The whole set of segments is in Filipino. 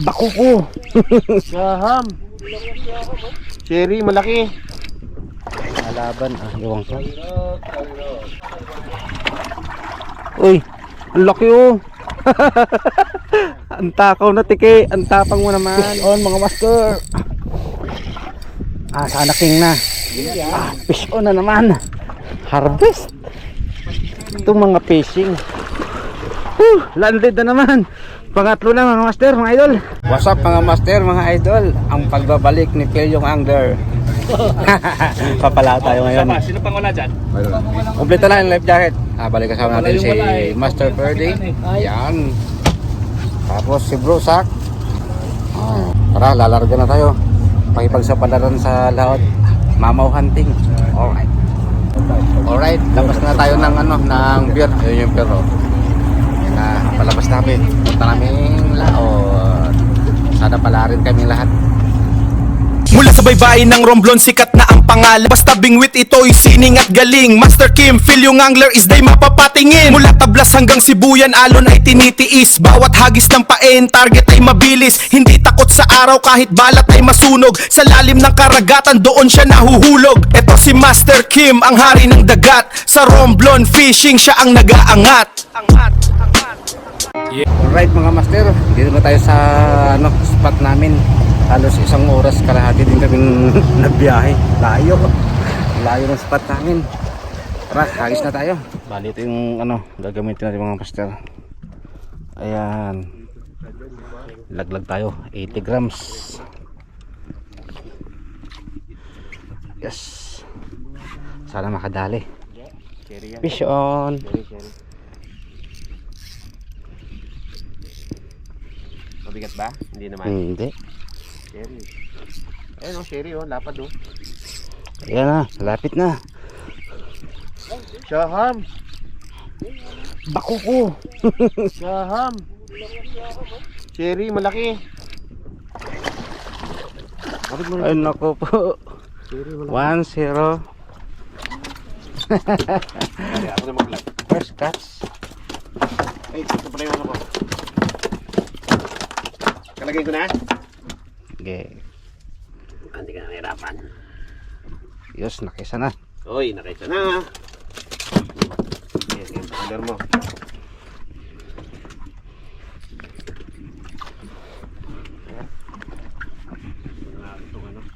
Bako ko. Saham. Cherry, malaki. Nalaban, iwang ko. Uy, ang laki oh. Ang takaw na tiki. Ang tapang mo naman. Fish on mga master. Sana king na. Fish on na naman. Harvest. Itong mga fishing. Landed na naman. Pangatlo na mga master, mga idol. What's up mga master, mga idol? Ang pagbabalik ni Phil yung angler. Papala tayo ngayon. Sino pang wala dyan? Kompleto na yung life jacket. Balik kasama natin si Master Ferdy. Yan. Tapos si Bro Sak. Tara, lalarga na tayo. Pakipagsapalaran sa laot. Mamaw hunting. Alright. Alright, labas na tayo ng ng beer. Ayun yung beer oh. Yan na, palabas namin. Punta naming laot. Sana pala rin kami lahat. Mula sa baybayin ng Romblon, sikat na ang pangalan. Basta bingwit ito'y sining at galing. Master Kim, Phil yung angler is day mapapatingin. Mula Tablas hanggang Sibuyan, alon ay tinitiis. Bawat hagis ng pain, target ay mabilis. Hindi takot sa araw kahit balat ay masunog. Sa lalim ng karagatan, doon siya nahuhulog. Eto si Master Kim, ang hari ng dagat. Sa Romblon fishing, siya ang nag-aangat. Alright mga master, dito na tayo sa spot namin. Halos isang oras kalahati din kami nagbiyahe. Layo ng spot namin. Tara, hagis na tayo. Bali ito yung gagamitin natin mga master. Ayan, laglag tayo 80 grams. Yes, sana makadali. Fish on. Mabigat ba? Hindi naman. Hindi. Sherry. Ayun Sherry lapad oh. Ayan na, lapit na. Saham. Bako ko. Saham. Sherry, malaki. Ay nako po. 1-0. Ako na mag-vlog. First catch. Ay, ito pala yung ko. Kalagay ko na? Okay. Hindi ka na nahirapan. Yes, nakisa na. Uy, nakita na. Yes, yung color mo.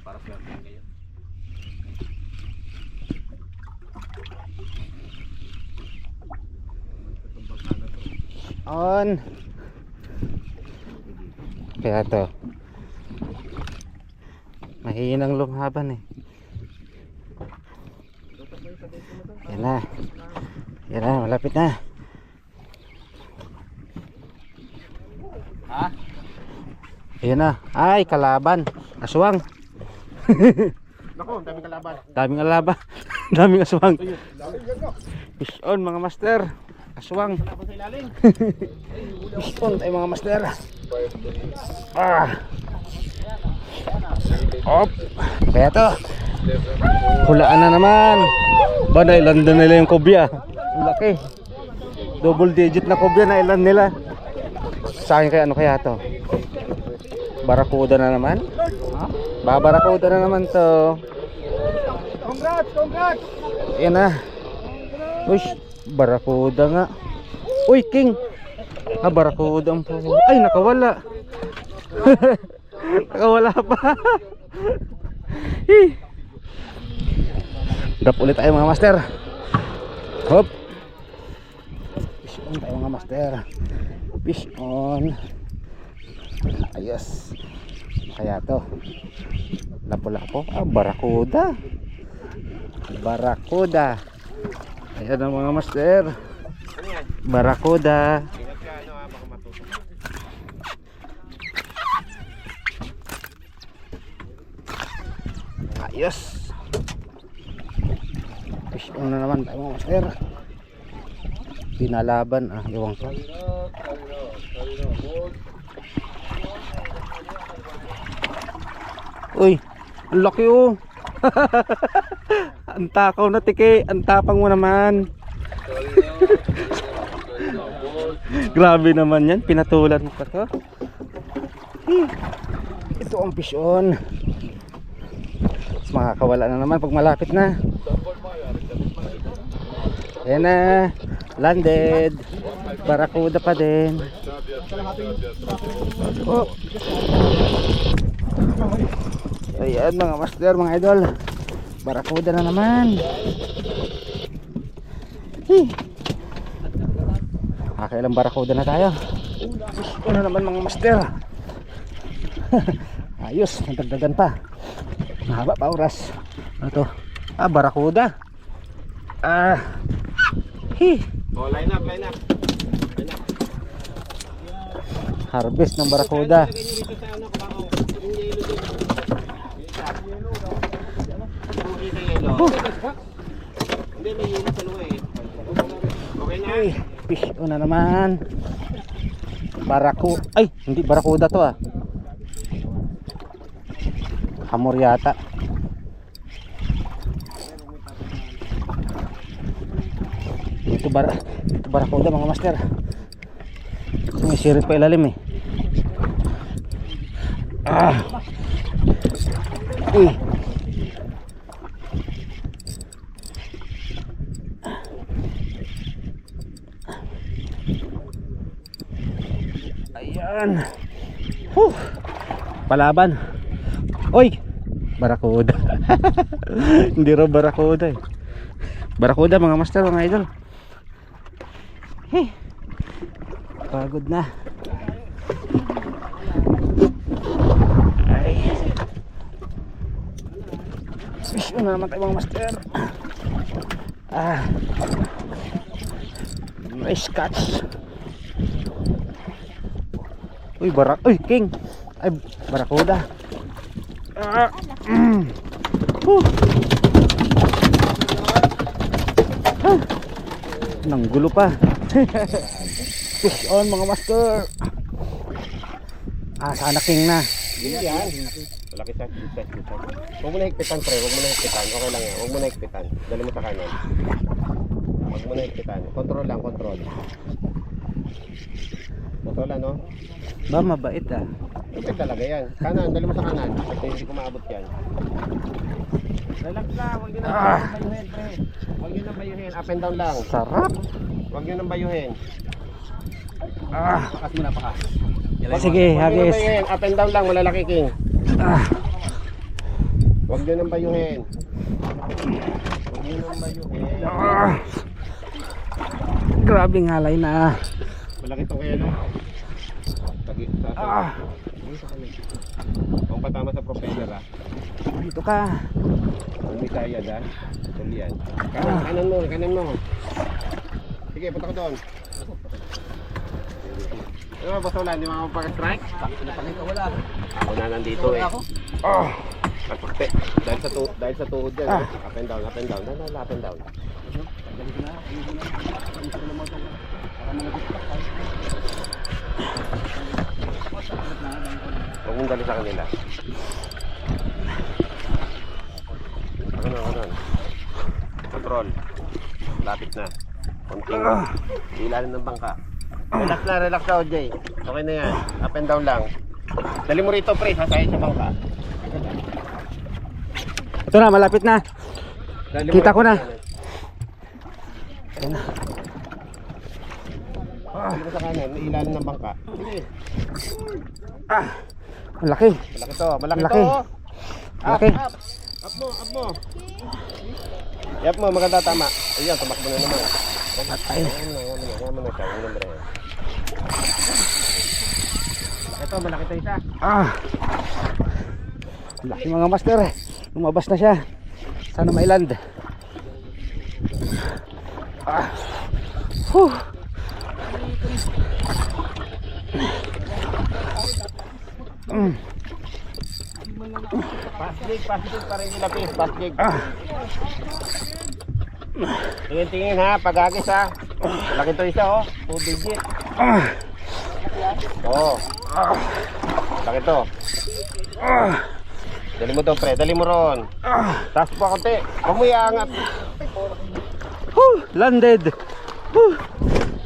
Para sa ngayon. On. Kaya to. Mahinang lumaban eh. Yan na. Yan na, malapit na. Ha? Yan na. Ay, kalaban. Aswang. Nako, daming kalaban. Daming alaban. Daming aswang. Fish on mga master. Aswang. Tapos sa ilalim. Fish on tayo mga master. Op. Kaya to. Hulaan na naman. Ba, nailan na nila yung kobya. Ang laki. Double digit na kobya na ilan nila. Sa akin kaya kaya to? Barakuda na naman. Barakuda na naman to. Congrats! Yan na. Uy, barakuda nga. Uy, king. Barakuda ang po. Ay, nakawala. Nakawala pa. Drop ulit tayo mga master. Hop. Fish on tayo mga master. Fish on. Ayos. Kaya to. Lapo-lapo. Barakuda. Barakuda. Ayan ang mga master. Barakuda. Ayos. Fish on na naman tayo mga master. Pinalaban iwang ko. Uy, ang laki oh. Ang takaw na tiki. Ang tapang mo naman. Grabe naman yan. Pinatulan mo pa to. Ito ang fish on. Mas makakawala na naman pag malapit na. Ayan na. Landed. Barakuda pa din. Oh. Ayan mga master, mga idol. Barakuda na naman. Kakailang barakuda na tayo. Ano naman mga master. Ayos, nagdagdagan pa. Mahaba pa oras. Ano to? Barakuda. Oh, line up, line up. Harvest ng barakuda. Hindi, may yelo sa luwa eh. Okay na. Ay, fish on na naman. Ay, hindi barakuda to ah. Hamor yata. Ito barakuda mga master. May sirit pa ilalim eh. Uy. Ayan. Palaban. Oy, barakuda. Hindi raw barakuda eh. Barakuda mga master, mga idol. Pagod na. Ay. Fish on na naman tayo mga master. Nice catch. Uy, king. Ay, barakuda. Nanggulo pa. Fish on mga master. Sana king na. Yan. Malaki sa size. Huwag mo na higpitan, pre. Huwag mo na higpitan. Okay lang yan. Huwag mo na higpitan. Dali mo sa kanan. Huwag mo na higpitan. Control lang, control. Control ano? Ba, mabait ah. Ito talaga yan. Kanan, dali mo sa kanan. Kasi hindi ko maabot yan. Relax lang. Huwag nyo na bayuhin, pre. Huwag nyo na bayuhin. Up and down lang. Sarap. Huwag nyo na bayuhin. Pakas mo na, pakas. Sige, Huwag nyo na hagis. bayuhin. Up and down lang, malalaki king. Huwag nyo na bayuhin. Huwag nyo na bayuhin. Grabing halay na. Malaki itong kaya no? Huwag patama sa propeller ah. Dito ka. Huwag may sayad ah. Tuloy yan. Kanan mo. Sige, punta ka doon. Ano ba, Wala? Hindi makapag-strike? Wala. Ako na nandito eh. Pagpakte. Dahil sa tuhod yan. Up and down, up and down. Up and down. Huwag mong dali sa kanila. Ano. Control. Lapit na. Konting ilalim ng bangka. Relax na, OJ. Okay na yan. Up and down lang. Dali mo rito, pre. Sasayad sa bangka. Ito na, malapit na. Kita ko na. Dali mo sa kanan. Ilalim ng bangka. Sige. Malaki. Malaki to. Malaki Malaki. to. Malaki. Up mo. Yap mo, maganda tama. Ayan, tumakbo na naman. Patay. Ayan mo na siya. Yung number yan. Malaki to isa. Laki mga master. Lumabas na siya. Sana mailand. Pass jig pa rin nila, please. Pass jig. Tingin ha, pag-agis ha. Malaki to isa oh. 2 digit. Oo. Malaki to. Dali mo to, pre. Dali mo ron. Taas pa konti. Huwag mo iangat. Landed.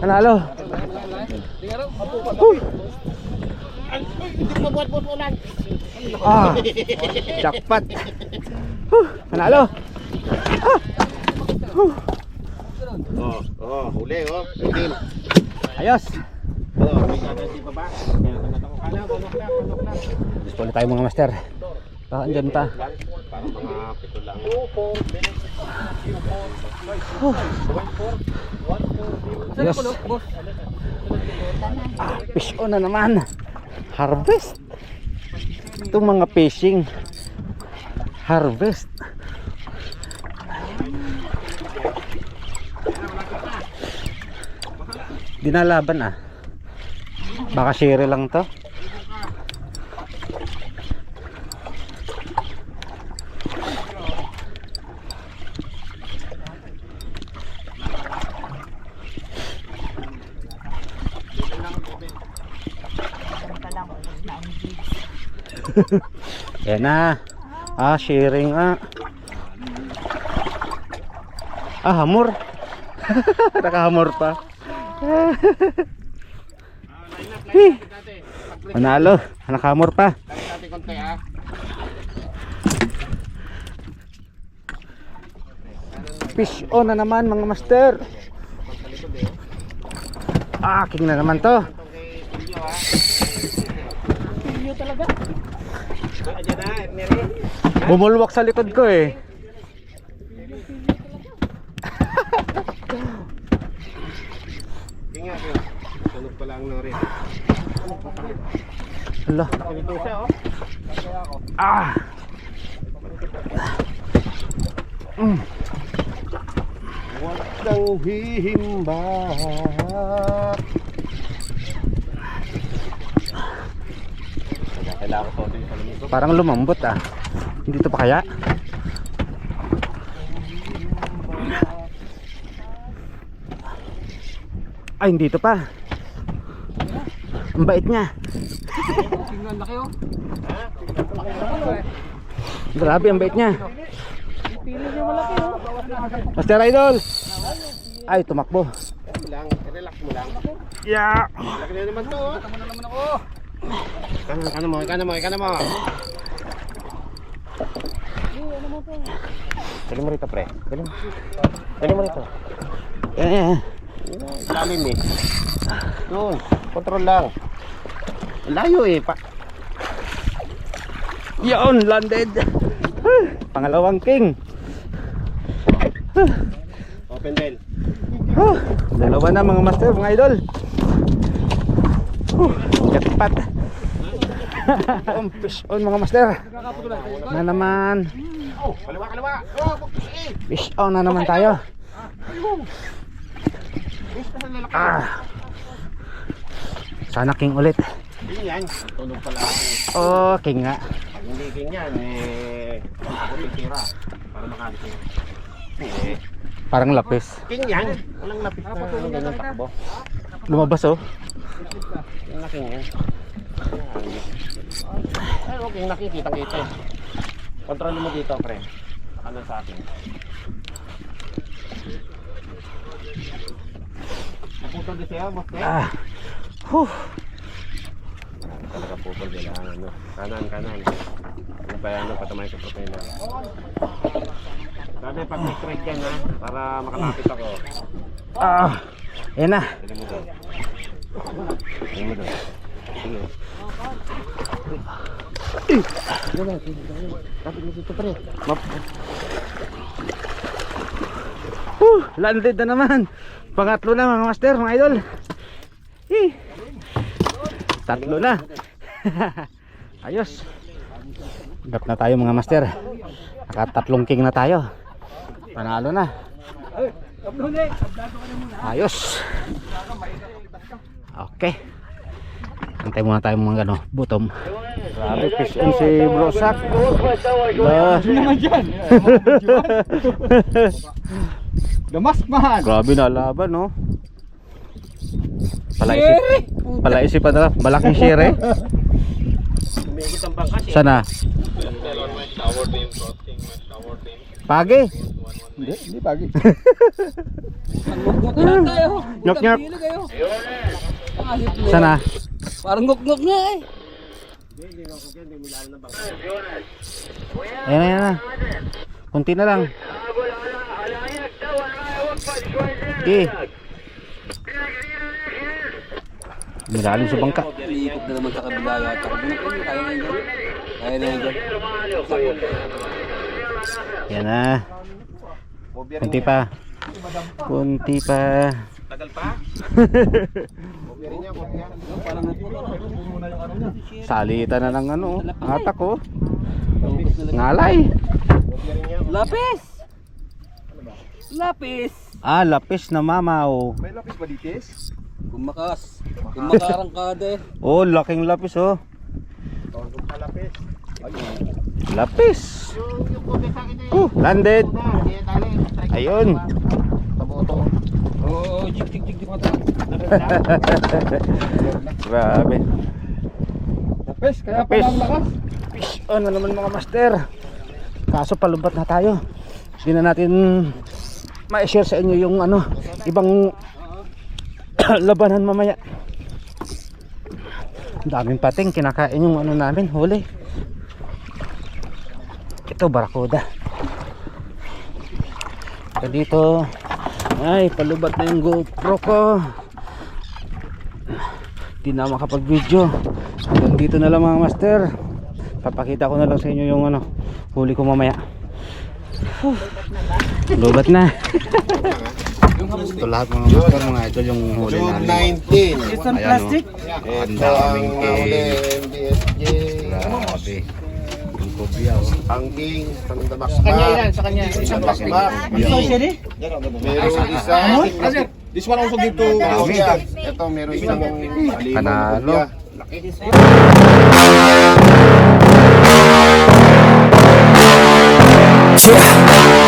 Nanalo. Hindi mo buhat-buhat ulan. Ah, jackpot. Panalo. Huli, Pwede. Ayos. May gaganti pa ba? Kanok lang. Gusto ulit tayo mga master. Andyan pa. Para mga pito lang. Ayos. Fish on na naman. Harvest. Itong mga fishing. Harvest. Dinalaban ah. Baka share lang to. Yan na. Sharing ah. Hamor. Nakahamor pa. Manalo. Nakahamor pa. Dati konti ha. Fish on na naman mga master. King na naman to. Bumulwak sa likod ko eh. Tingnan ko. Sunog pa lang nori. Hala. Ito siya Huwag kang hihimba. Kailangan ko ito yung salamig ko. Parang lumambot ah. Hindi to pa kaya? Ay, hindi to pa. Ang bait niya. Tingnan laki oh. Grabe, ang bait niya. Master Idol. Ay, tumakbo. Relax mo lang. Yeah. Laki na naman to oh. Tama na naman ako. Kanan mo. Dali mo rito, pre. Dali mo rito. Lalim eh. Doon, control lang. Layo eh. Yun, landed. Pangalawang king. Open bell. Dalawa na mga master, mga idol. Jackpot. Fish on mga master. Na naman. Kaliwa. Fish on na naman tayo. Sana king ulit. Hindi yan. Tunog pala. King nga. Hindi king yan. Ako titira. Para makalis mo. Parang lapis. King yan. Walang lapis na ganyan takbo. Lumabas oh. Yung na king yan. Ay, okay. Nakikita. Kontrol mo dito, pre. Ano sa akin? Naputol din siya, boss. Talaga pupol din ang ano. Kanan. Ano pa yan, patamay sa propeller. Sabi, pag may strike yan ha, para makalapit ako. Yan na. Dali mo doon. Sige. Lapit mo dito, pre. Landed na naman. Pangatlo na mga master, mga idol. Tatlo na. Ayos. Gap na tayo mga master. Nakatatlong king na tayo. Panalo na. Ayos. Okay. Antay muna tayo mga butom. Grabe, fish on si Bro Sak. naman dyan. Damas man. Grabe na laban, no? Palaisipan na. Malaking share. Umigit ang bangkas eh. Sana? Pagi? Hindi pagi. Nyok. Sana? Parang ngok-ngok nga eh. Ayan na, ayan na. Kunti na lang. Okay. Malalim sa bangka. Iikot na naman sa kabila yata. Kaya na yun. Kaya na yun. Yan na. Kunti pa. Kunti pa. Tagal pa? Kopya niya, kopya. Salitan na ng ano. Hatak ko. Ngalay. Lapis! Lapis! Ah, lapis na mamaw. May lapis ba ditis? Kumakas. Kumakarangkada eh. Oh, laking lapis oh. Tawag sa lapis. Lapis. Yung kopya sa akin na Landed. Hindi tali. Ayun. Taboto. Oo, jik. Grabe. Lapis, kaya Lapis. pala ang lakas. Fish on na naman mga master. Kaso palumpat na tayo. Hindi na natin ma-share sa inyo yung ano, ibang labanan mamaya. Ang daming pating kinakain yung ano namin, huli. Ito barakuda. At dito ay palubat na yung GoPro ko. Hindi na makapag-video. Hanggang dito na lang mga master. Papakita ko na lang sa inyo yung ano, huli ko mamaya. Lubat na. Ito lahat mga master, mga idol, yung huli June namin. 19. Isang Ayan, plastic? Ang Ito ang daming huli king. MBSJ. Grabe. Yung kobya oh. Ang king, ang damak. Sa kanya yan, sa kanya. Isang plastic. Meron isa. This one also give to Dami. Ito, meron isang Panalo. laki. Yeah.